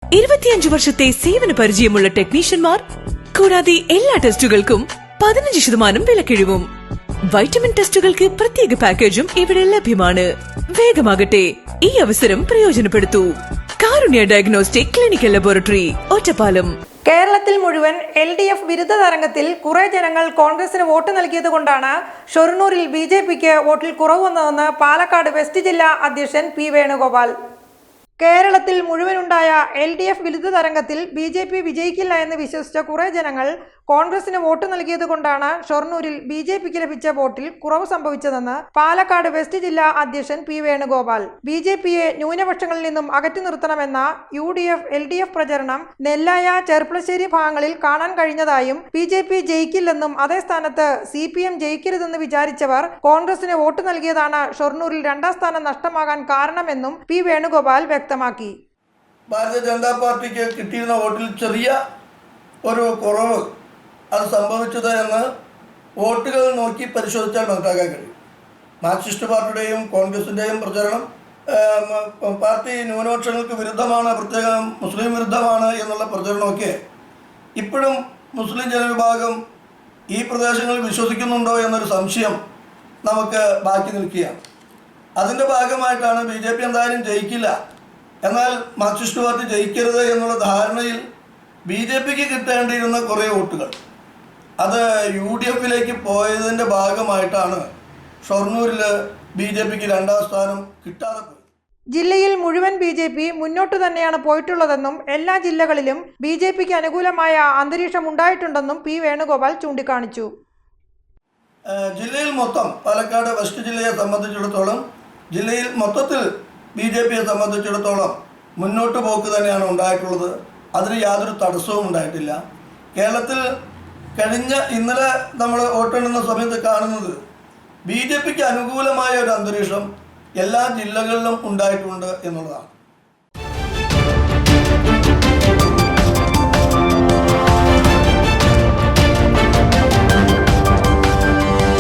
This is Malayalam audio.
25 വർഷത്തെ സേവന പരിചയമുള്ള ടെക്നീഷ്യന്മാർ കൂടാതെ എല്ലാ ടെസ്റ്റുകൾക്കും 15% വിലക്കിഴിവും. വൈറ്റമിൻ ടെസ്റ്റുകൾക്ക് പ്രത്യേക പാക്കേജും ഇവിടെ ലഭ്യമാണ്. വേഗമാകട്ടെ, ഈ അവസരം പ്രയോജനപ്പെടുത്തൂ. കാരുണ്യ ഡയഗ്നോസ്റ്റിക് ക്ലിനിക്കൽ ലബോറട്ടറി, ഒറ്റപ്പാലം. കേരളത്തിൽ മുഴുവൻ LDF വിരുദ്ധ തരംഗത്തിൽ കുറെ ജനങ്ങൾ കോൺഗ്രസിന് വോട്ട് നൽകിയതുകൊണ്ടാണ് ഷൊർണൂരിൽ BJPക്ക് വോട്ടിൽ കുറവ് വന്നതെന്ന് പാലക്കാട് വെസ്റ്റ് ജില്ലാ അധ്യക്ഷൻ P. വേണുഗോപാൽ. കേരളത്തിൽ മുഴുവനുണ്ടായ LDF വിരുദ്ധ തരംഗത്തിൽ BJP വിജയിക്കില്ല എന്ന് വിശ്വസിച്ച കുറെ ജനങ്ങൾ കോൺഗ്രസിന് വോട്ട് നൽകിയതുകൊണ്ടാണ് ഷൊർണൂരിൽ BJPക്ക് ലഭിച്ച വോട്ടിൽ കുറവ് സംഭവിച്ചതെന്ന് പാലക്കാട് വെസ്റ്റ് ജില്ലാ അധ്യക്ഷൻ P. വേണുഗോപാൽ. BJPയെ ന്യൂനപക്ഷങ്ങളിൽ നിന്നും അകറ്റി നിർത്തണമെന്ന UDF LDF പ്രചരണം നെല്ലായ, ചെർപ്പളശ്ശേരി ഭാഗങ്ങളിൽ കാണാൻ കഴിഞ്ഞതായും BJP ജയിക്കില്ലെന്നും അതേ സ്ഥാനത്ത് CPM ജയിക്കരുതെന്ന് വിചാരിച്ചവർ കോൺഗ്രസിന് വോട്ട് നൽകിയതാണ് ഷൊർണൂരിൽ 2ാം സ്ഥാനം നഷ്ടമാകാൻ കാരണമെന്നും P. വേണുഗോപാൽ വ്യക്തമാക്കി. ഭാരതീയ ജനതാ പാർട്ടിക്ക് കിട്ടിയിരുന്ന വോട്ടിൽ ചെറിയ ഒരു കുറവ് അത് സംഭവിച്ചത് എന്ന് വോട്ടുകൾ നോക്കി പരിശോധിച്ചാൽ മനസ്സിലാക്കാൻ കഴിയും. മാർക്സിസ്റ്റ് പാർട്ടിയുടെയും കോൺഗ്രസിൻ്റെയും പ്രചരണം പാർട്ടി ന്യൂനപക്ഷങ്ങൾക്ക് വിരുദ്ധമാണ്, പ്രത്യേകം മുസ്ലിം വിരുദ്ധമാണ് എന്നുള്ള പ്രചരണമൊക്കെ ഇപ്പോഴും മുസ്ലിം ജനവിഭാഗം ഈ പ്രദേശങ്ങളിൽ വിശ്വസിക്കുന്നുണ്ടോ എന്നൊരു സംശയം നമുക്ക് ബാക്കി നിൽക്കുകയാണ്. അതിൻ്റെ ഭാഗമായിട്ടാണ് BJP എന്തായാലും ജയിക്കില്ല, എന്നാൽ മാർക്സിസ്റ്റ് പാർട്ടി ജയിക്കരുത് എന്നുള്ള ധാരണയിൽ BJPക്ക് കിട്ടേണ്ടിയിരുന്ന കുറേ വോട്ടുകൾ അത് UDFിലേക്ക് പോയതിൻ്റെ ഭാഗമായിട്ടാണ് ഷൊർണൂരിൽ BJPക്ക് 2ാം സ്ഥാനം കിട്ടാതെ പോയത്. ജില്ലയിൽ മുഴുവൻ BJP മുന്നോട്ട് തന്നെയാണ് പോയിട്ടുള്ളതെന്നും എല്ലാ ജില്ലകളിലും BJPക്ക് അനുകൂലമായ അന്തരീക്ഷം ഉണ്ടായിട്ടുണ്ടെന്നും P. വേണുഗോപാൽ ചൂണ്ടിക്കാണിച്ചു. ജില്ലയിൽ മൊത്തം പാലക്കാട് വെസ്റ്റ് ജില്ലയെ സംബന്ധിച്ചിടത്തോളം ജില്ലയിൽ മൊത്തത്തിൽ BJPയെ സംബന്ധിച്ചിടത്തോളം മുന്നോട്ട് പോക്ക് തന്നെയാണ് ഉണ്ടായിട്ടുള്ളത്. അതിന് യാതൊരു തടസ്സവും ഉണ്ടായിട്ടില്ല. കേരളത്തിൽ ഇന്നലെ നമ്മൾ വോട്ടെണ്ണുന്ന സമയത്ത് കാണുന്നത് BJPക്ക് അനുകൂലമായ ഒരു അന്തരീക്ഷം എല്ലാ ജില്ലകളിലും ഉണ്ടായിട്ടുണ്ട് എന്നുള്ളതാണ്.